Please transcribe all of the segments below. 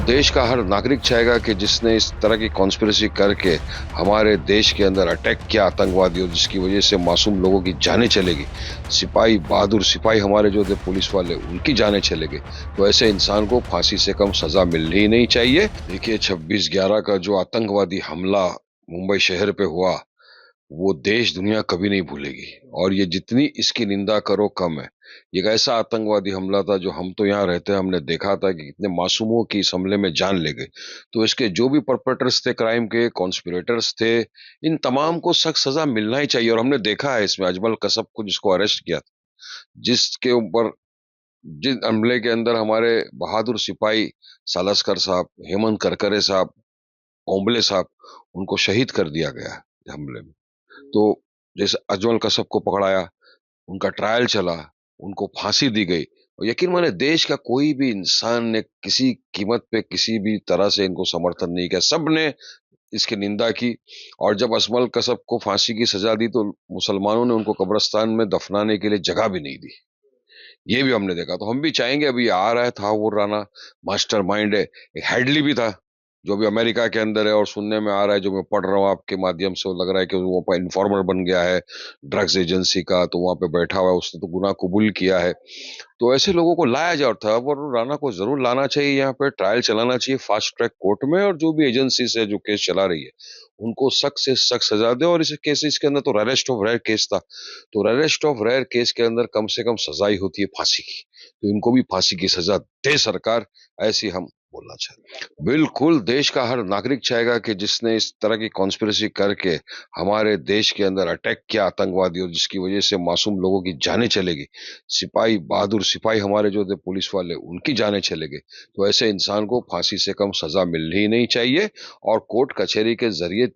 देश का हर नागरिक चाहेगा कि जिसने इस तरह की कॉन्स्पिरेसी करके हमारे देश के अंदर अटैक किया आतंकवादियों, जिसकी वजह से मासूम लोगों की जानें चलेगी, सिपाही, बहादुर सिपाही हमारे जो थे पुलिस वाले, उनकी जानें चलेगी, तो ऐसे इंसान को फांसी से कम सजा मिलनी ही नहीं चाहिए। देखिए, 26/11 का जो आतंकवादी हमला मुंबई शहर पे हुआ, वो देश दुनिया कभी नहीं भूलेगी। और ये जितनी इसकी निंदा करो कम है। ये एक ऐसा आतंकवादी हमला था जो हम तो यहाँ रहते हैं, हमने देखा था कि कितने मासूमों की इस हमले में जान ले गए। तो इसके जो भी परपेट्रेटर्स थे, क्राइम के कॉन्स्पिरेटर्स थे, इन तमाम को सख्त सजा मिलना ही चाहिए। और हमने देखा है इसमें अजमल कसब को, जिसको अरेस्ट किया था, जिसके ऊपर, जिस हमले के अंदर हमारे बहादुर सिपाही सालस्कर साहब, हेमंत करकरे साहब, ओम्बले साहब, उनको शहीद कर दिया गया है हमले में। तो जैसे अजमल कसब को पकड़ाया, उनका ट्रायल चला, उनको फांसी दी गई, और यकीन माने देश का कोई भी इंसान ने किसी कीमत पे किसी भी तरह से इनको समर्थन नहीं किया, सबने इसकी निंदा की। और जब अजमल कसब को फांसी की सजा दी तो मुसलमानों ने उनको कब्रिस्तान में दफनाने के लिए जगह भी नहीं दी। ये भी हमने देखा। तो हम भी चाहेंगे, अभी आ रहा है थाहूर राणा, मास्टरमाइंड है। एक हेडली भी था जो भी अमेरिका के अंदर है, और सुनने में आ रहा है, जो मैं पढ़ रहा हूँ आपके माध्यम से, वो लग रहा है कि वो वहाँ पर इन्फॉर्मर बन गया है ड्रग्स एजेंसी का, तो वहां पे बैठा हुआ है, उसने तो गुनाह कबूल किया है। तो ऐसे लोगों को लाया जाए, और थाहूर राणा को जरूर लाना चाहिए, यहाँ पे ट्रायल चलाना चाहिए फास्ट ट्रैक कोर्ट में, और जो भी एजेंसी से जो केस चला रही है उनको सख्त से सख्त सजा दे। और इस केस, इसके अंदर तो अरेस्ट ऑफ रेयर केस था, तो अरेस्ट ऑफ रेयर केस के अंदर कम से कम सजाई होती है फांसी की, तो इनको भी फांसी की सजा दे सरकार, ऐसी हम बोलना चाहते हैं। बिल्कुल, देश का हर नागरिक चाहेगा कि जिसने इस तरह की कॉन्स्पिरेसी करके हमारे देश के अंदर अटैक किया आतंकवादियों, जिसकी वजह से मासूम लोगों की जानें चलेगी, सिपाही, बहादुर सिपाही हमारे जो थे पुलिस वाले, उनकी जानें चलेगी, तो ऐसे इंसान को फांसी से कम सजा मिलनी ही नहीं चाहिए, और कोर्ट कचहरी के जरिए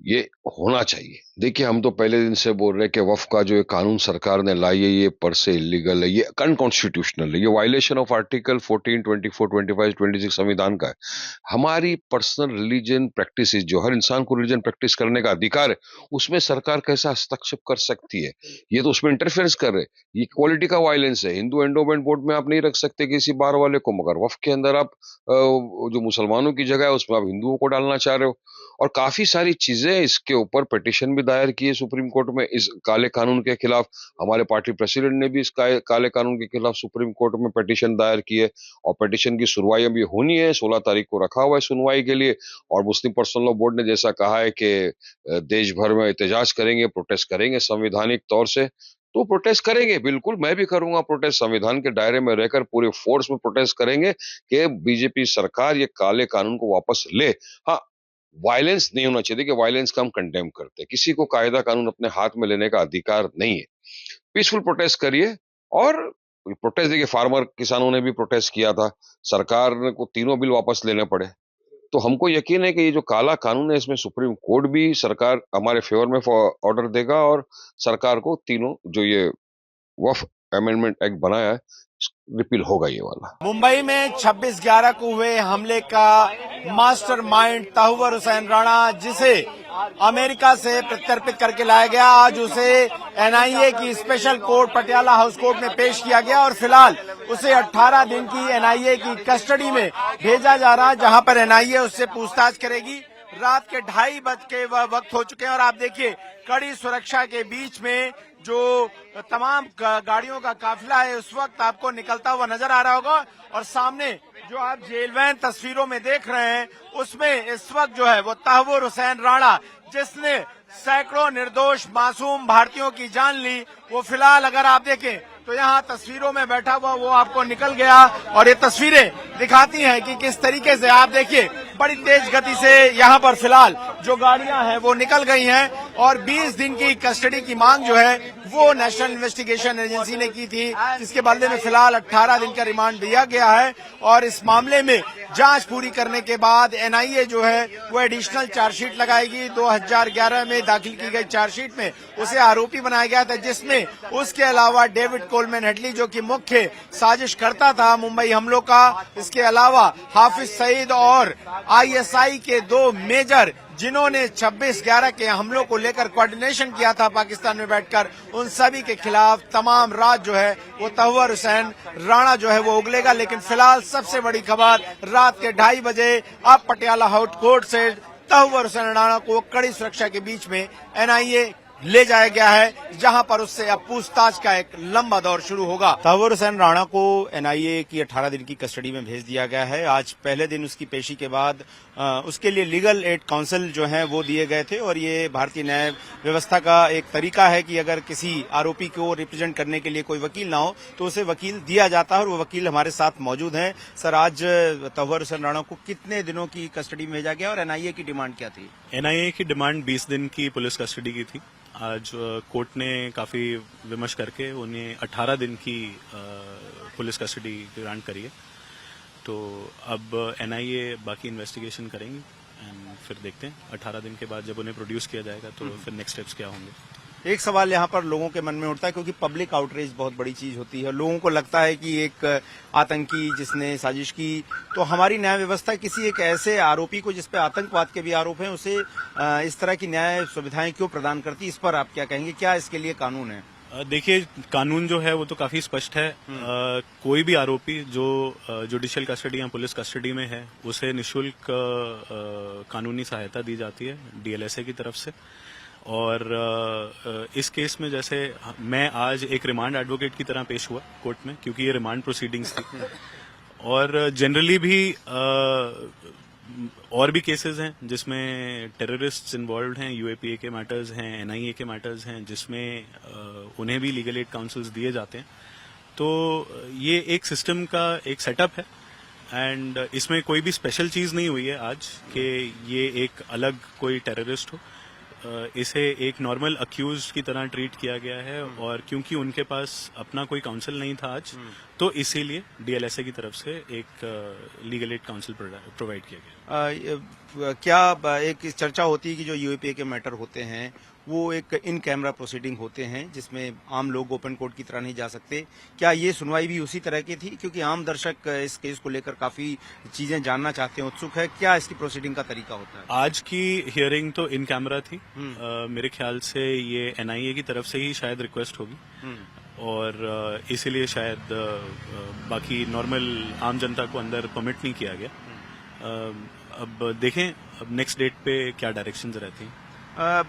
ये होना चाहिए। देखिए, हम तो पहले दिन से बोल रहे हैं कि वक्फ का जो ये कानून सरकार ने लाई है, ये पर से इलीगल है, ये अनकॉन्स्टिट्यूशनल है, ये वायलेशन ऑफ आर्टिकल 14, 24, 25, 26 संविधान का है। हमारी पर्सनल रिलीजन प्रैक्टिस, जो हर इंसान को रिलीजन प्रैक्टिस करने का अधिकार है, उसमें सरकार कैसा हस्तक्षेप कर सकती है? ये तो उसमें इंटरफेरेंस कर रहे। ये इक्वालिटी का वायलेंस है। हिंदू एंडोमेंट बोर्ड में आप नहीं रख सकते किसी बार वाले को, मगर वक्फ के अंदर आप जो मुसलमानों की जगह है उसमें आप हिंदुओं को डालना चाह रहे हो। और काफी सारी चीजें, इसके ऊपर पिटीशन भी दायर की है सुप्रीम कोर्ट में इस काले कानून के खिलाफ। हमारे पार्टी प्रेसिडेंट ने भी इस काले कानून के खिलाफ सुप्रीम कोर्ट में पिटीशन दायर की है, और पिटीशन की सुनवाई अभी होनी है, 16 तारीख को रखा हुआ है सुनवाई के लिए। और मुस्लिम पर्सनल लॉ बोर्ड ने जैसा कहा है कि देश भर में एहतजाज करेंगे, प्रोटेस्ट करेंगे संवैधानिक तौर से, तो प्रोटेस्ट करेंगे। बिल्कुल, मैं भी करूंगा प्रोटेस्ट, संविधान के दायरे में रहकर पूरे फोर्स में प्रोटेस्ट करेंगे कि बीजेपी सरकार ये काले कानून को वापस ले। हाँ, वायलेंस नहीं होना चाहिए। कि वायलेंस का हम कंडेम करते हैं, किसी को कायदा कानून अपने हाथ में लेने का अधिकार नहीं है। पीसफुल प्रोटेस्ट करिए। और प्रोटेस्ट, देखिए, फार्मर किसानों ने भी प्रोटेस्ट किया था, सरकार को तीनों बिल वापस लेने पड़े। तो हमको यकीन है कि ये जो काला कानून है, इसमें सुप्रीम कोर्ट भी सरकार हमारे फेवर में ऑर्डर देगा, और सरकार को तीनों जो ये वक्फ अमेंडमेंट एक्ट बनाया है, रिपील होगा ये वाला। मुंबई में 26/11 को हुए हमले का मास्टरमाइंड तहव्वुर हुसैन राणा, जिसे अमेरिका से प्रत्यर्पित करके लाया गया, आज उसे एनआईए की special court Patiala house court में पेश किया गया, और फिलहाल उसे 18 दिन की एनआईए की कस्टडी में भेजा जा रहा है, जहां पर एनआईए उससे पूछताछ करेगी। रात के 2:30 के वक्त हो चुके हैं, और आप देखिए कड़ी सुरक्षा के बीच में जो तमाम गाड़ियों का काफिला है उस वक्त आपको निकलता हुआ नजर आ रहा होगा। और सामने जो आप जेल वैन तस्वीरों में देख रहे हैं, उसमें इस वक्त जो है वो तहव्वुर हुसैन राणा, जिसने सैकड़ों निर्दोष मासूम भारतीयों की जान ली, वो फिलहाल अगर आप देखें तो यहाँ तस्वीरों में बैठा हुआ वो आपको निकल गया। और ये तस्वीरें दिखाती हैं कि किस तरीके से, आप देखिए बड़ी तेज गति से यहाँ पर फिलहाल जो गाड़ियां हैं वो निकल गई हैं, और 20 दिन की कस्टडी की मांग जो है वो नेशनल इन्वेस्टिगेशन एजेंसी ने की थी, जिसके बदले में फिलहाल 18 दिन का रिमांड दिया गया है। और इस मामले में जांच पूरी करने के बाद एनआईए जो है वो एडिशनल चार्जशीट लगाएगी। 2011 में दाखिल की गई चार्जशीट में उसे आरोपी बनाया गया था, जिसमें उसके अलावा डेविड कोलमैन हेडली, जो कि मुख्य साजिश करता था मुंबई हमलों का, इसके अलावा हाफिज सईद और आईएसआई के 2 मेजर, जिन्होंने 26/11 के हमलों को लेकर कोऑर्डिनेशन किया था पाकिस्तान में बैठकर, उन उन सभी के खिलाफ तमाम रात जो है वो तहव्वुर हुसैन राणा जो है वो उगलेगा। लेकिन फिलहाल सबसे बड़ी खबर रात के 2:30 बजे अब पटियाला हाउस कोर्ट से तहव्वुर हुसैन राणा को कड़ी सुरक्षा के बीच में एनआईए ले जाया गया है, जहां पर उससे अब पूछताछ का एक लंबा दौर शुरू होगा। तहव्वुर हुसैन राणा को एनआईए की 18 दिन की कस्टडी में भेज दिया गया है। आज पहले दिन उसकी पेशी के बाद उसके लिए लीगल एड काउंसिल जो है वो दिए गए थे और ये भारतीय न्याय व्यवस्था का एक तरीका है कि अगर किसी आरोपी को रिप्रेजेंट करने के लिए कोई वकील ना हो तो उसे वकील दिया जाता है और वो वकील हमारे साथ मौजूद हैं। सर, आज तहव्वुर हुसैन राणा को कितने दिनों की कस्टडी में भेजा गया और एनआईए की डिमांड क्या थी? एनआईए की डिमांड 20 दिन की पुलिस कस्टडी की थी। आज कोर्ट ने काफी विमर्श करके उन्हें 18 दिन की पुलिस कस्टडी ग्रांट करी है। तो अब एनआईए बाकी इन्वेस्टिगेशन करेंगी एंड फिर देखते हैं 18 दिन के बाद जब उन्हें प्रोड्यूस किया जाएगा तो फिर नेक्स्ट स्टेप्स क्या होंगे। एक सवाल यहाँ पर लोगों के मन में उठता है, क्योंकि पब्लिक आउटरीच बहुत बड़ी चीज होती है। लोगों को लगता है कि एक आतंकी जिसने साजिश की, तो हमारी न्याय व्यवस्था किसी एक ऐसे आरोपी को जिसपे आतंकवाद के भी आरोप हैं उसे इस तरह की न्याय सुविधाएं क्यों प्रदान करती? इस पर आप क्या कहेंगे? क्या इसके लिए कानून है? देखिए, कानून जो है वो तो काफी स्पष्ट है। कोई भी आरोपी जो जुडिशियल कस्टडी या पुलिस कस्टडी में है उसे निःशुल्क कानूनी सहायता दी जाती है डीएलएसए की तरफ से। और इस केस में जैसे मैं आज एक रिमांड एडवोकेट की तरह पेश हुआ कोर्ट में, क्योंकि ये रिमांड प्रोसीडिंग्स थी। और जनरली भी और भी केसेस हैं जिसमें टेररिस्ट्स इन्वॉल्व हैं, यूएपीए के मैटर्स हैं, एनआईए के मैटर्स हैं, जिसमें उन्हें भी लीगल एड काउंसिल्स दिए जाते हैं। तो ये एक सिस्टम का एक सेटअप है एंड इसमें कोई भी स्पेशल चीज नहीं हुई है आज कि ये एक अलग कोई टेररिस्ट हो। इसे एक नॉर्मल अक्यूज की तरह ट्रीट किया गया है और क्योंकि उनके पास अपना कोई काउंसिल नहीं था आज, तो इसीलिए डीएलएसए की तरफ से एक लीगल एड काउंसिल प्रोवाइड किया गया। क्या एक चर्चा होती है कि जो यूएपीए के मैटर होते हैं वो एक इन कैमरा प्रोसीडिंग होते हैं जिसमें आम लोग ओपन कोर्ट की तरह नहीं जा सकते। क्या ये सुनवाई भी उसी तरह की थी? क्योंकि आम दर्शक इस केस को लेकर काफी चीजें जानना चाहते हैं, उत्सुक है। क्या इसकी प्रोसीडिंग का तरीका होता है? आज की हियरिंग तो इन कैमरा थी। मेरे ख्याल से ये एनआईए की तरफ से ही शायद रिक्वेस्ट होगी और इसीलिए शायद बाकी नॉर्मल आम जनता को अंदर परमिट नहीं किया गया। अब देखें अब नेक्स्ट डेट पे क्या डायरेक्शंस रहती हैं।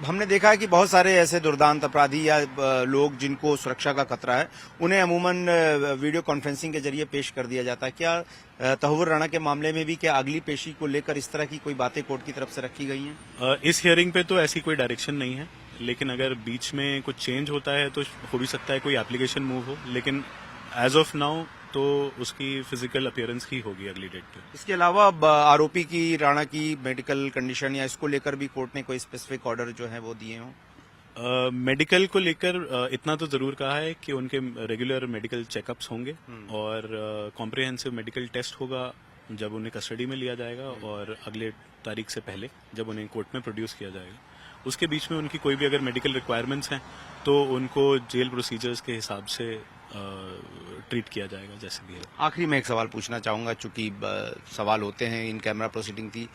हमने देखा है कि बहुत सारे ऐसे दुर्दांत अपराधी या लोग जिनको सुरक्षा का खतरा है उन्हें अमूमन वीडियो कॉन्फ्रेंसिंग के जरिए पेश कर दिया जाता है। क्या तहव्वुर राणा के मामले में भी क्या अगली पेशी को लेकर इस तरह की कोई बातें कोर्ट की तरफ से रखी गई हैं? इस हियरिंग पे तो ऐसी कोई डायरेक्शन नहीं है, लेकिन अगर बीच में कुछ चेंज होता है तो हो भी सकता है कोई एप्लीकेशन मूव हो, लेकिन एज ऑफ नाउ तो उसकी फिजिकल अपीयरेंस ही होगी अगली डेट पे। इसके अलावा आरोपी की राणा की मेडिकल कंडीशन या इसको लेकर भी कोर्ट ने कोई स्पेसिफिक ऑर्डर जो है वो दिए हों? मेडिकल को लेकर इतना तो जरूर कहा है कि उनके रेगुलर मेडिकल चेकअप्स होंगे और कॉम्प्रिहेंसिव मेडिकल टेस्ट होगा जब उन्हें कस्टडी में लिया जाएगा और अगले तारीख से पहले जब उन्हें कोर्ट में प्रोड्यूस किया जाएगा। उसके बीच में उनकी कोई भी अगर मेडिकल रिक्वायरमेंट्स हैं तो उनको जेल प्रोसीजर्स के हिसाब से ट्रीट किया जाएगा जैसे भी है। आखिरी में एक सवाल पूछना चाहूंगा, चूंकि सवाल होते हैं, इन कैमरा प्रोसीडिंग थी,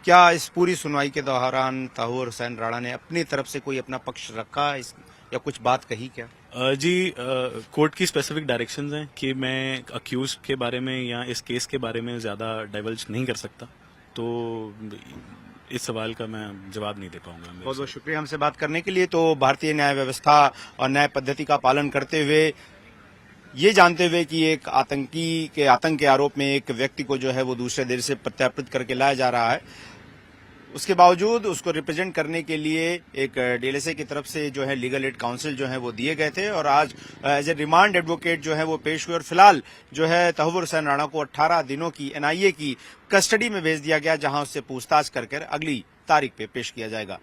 क्या इस पूरी सुनवाई के दौरान तहव्वुर हुसैन राणा ने अपनी तरफ से कोई अपना पक्ष रखा या कुछ बात कही क्या? जी, कोर्ट की स्पेसिफिक डायरेक्शंस हैं कि मैं अक्यूज के बारे में या इस केस के बारे में ज्यादा डाइवल्ज नहीं कर सकता, तो इस सवाल का मैं जवाब नहीं दे पाऊंगा। बहुत बहुत शुक्रिया हमसे बात करने के लिए। तो भारतीय न्याय व्यवस्था और न्याय पद्धति का पालन करते हुए, ये जानते हुए कि एक आतंकी के आतंक के आरोप में एक व्यक्ति को जो है वो दूसरे देश से प्रत्यार्पित करके लाया जा रहा है, उसके बावजूद उसको रिप्रेजेंट करने के लिए एक डीएलएसए की तरफ से जो है लीगल एड काउंसिल जो है वो दिए गए थे और आज एज ए रिमांड एडवोकेट जो है वो पेश हुए और फिलहाल जो है तहव्वुर हुसैन राणा को 18 दिनों की एनआईए की कस्टडी में भेज दिया गया, जहां उससे पूछताछ कर अगली तारीख पे पेश किया जाएगा।